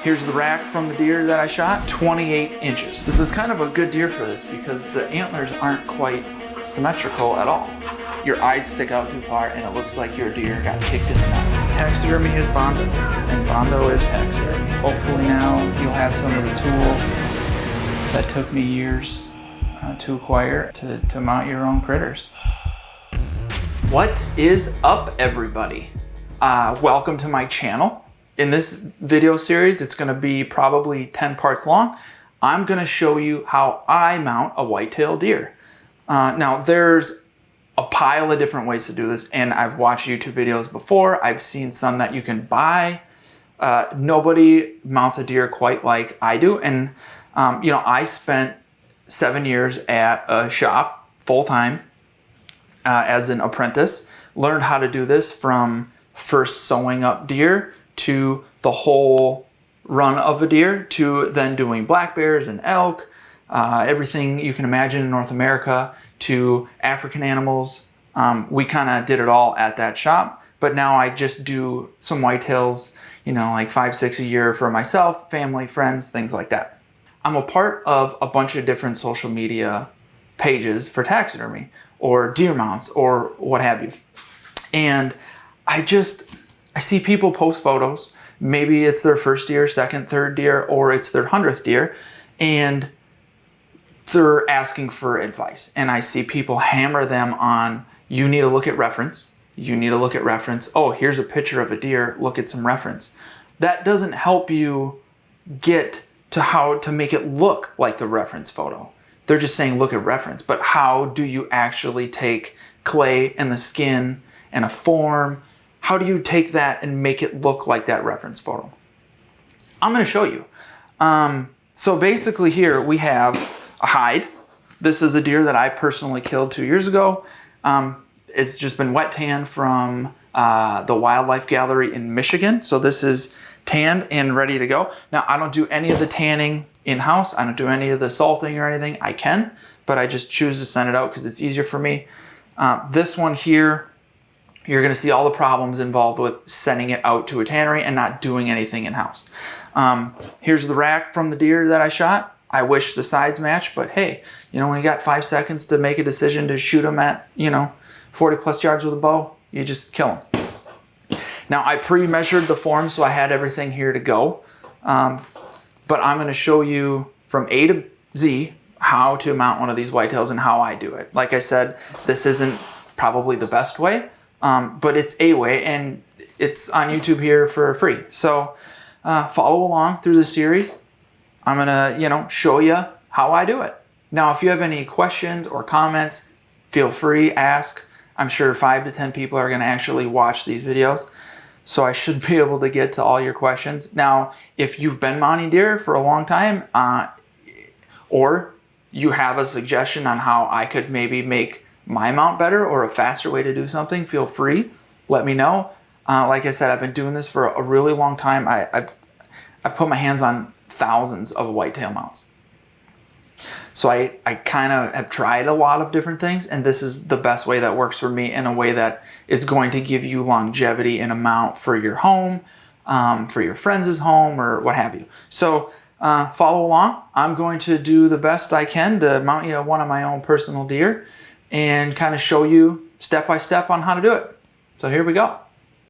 Here's the rack from the deer that I shot, 28 inches. This is kind of a good deer for this because the antlers aren't quite symmetrical at all. Your eyes stick out too far and it looks like your deer got kicked in the nuts. Taxidermy is Bondo, and Bondo is taxidermy. Hopefully now you'll have some of the tools that took me years to acquire to mount your own critters. What is up, everybody? Welcome to my channel. In this video series, it's gonna be probably 10 parts long. I'm gonna show you how I mount a whitetail deer. Now there's a pile of different ways to do this, and I've watched YouTube videos before. I've seen some that you can buy. Nobody mounts a deer quite like I do. And I spent 7 years at a shop full-time as an apprentice, learned how to do this from first sewing up deer to the whole run of a deer to then doing black bears and elk, everything you can imagine in North America, to African animals. We kind of did it all at that shop, but now I just do some whitetails, like 5, 6 a year for myself, family, friends, things like that. I'm a part of a bunch of different social media pages for taxidermy or deer mounts or what have you. And I see people post photos. Maybe it's their first deer, second, third deer, or it's their 100th deer, and they're asking for advice. And I see people hammer them on, you need to look at reference. You need to look at reference. Oh, here's a picture of a deer. Look at some reference. That doesn't help you get to how to make it look like the reference photo. They're just saying, look at reference. But how do you actually take clay and the skin and a form? How do you take that and make it look like that reference photo? I'm going to show you. So basically here we have a hide. This is a deer that I personally killed 2 years ago. It's just been wet tanned from the Wildlife Gallery in Michigan. So this is tanned and ready to go. Now I don't do any of the tanning in-house. I don't do any of the salting or anything. I can, but I just choose to send it out because it's easier for me. This one here, you're gonna see all the problems involved with sending it out to a tannery and not doing anything in-house. Here's the rack from the deer that I shot. I wish the sides match, but hey, when you got 5 seconds to make a decision to shoot them at, 40 plus yards with a bow, you just kill them. Now I pre-measured the form, so I had everything here to go. But I'm gonna show you from A to Z how to mount one of these whitetails and how I do it. Like I said, this isn't probably the best way, but it's a way, and it's on YouTube here for free. So follow along through the series. I'm gonna, show you how I do it. Now, if you have any questions or comments, feel free, ask. I'm sure 5 to 10 people are gonna actually watch these videos, so I should be able to get to all your questions. Now, if you've been mounting deer for a long time, or you have a suggestion on how I could maybe make my mount better or a faster way to do something, feel free, let me know. Like I said, I've been doing this for a really long time. I've put my hands on thousands of whitetail mounts. So I kind of have tried a lot of different things, and this is the best way that works for me in a way that is going to give you longevity in a mount for your home, for your friends' home, or what have you. So follow along. I'm going to do the best I can to mount you one of my own personal deer and kind of show you step by step on how to do it. So here we go.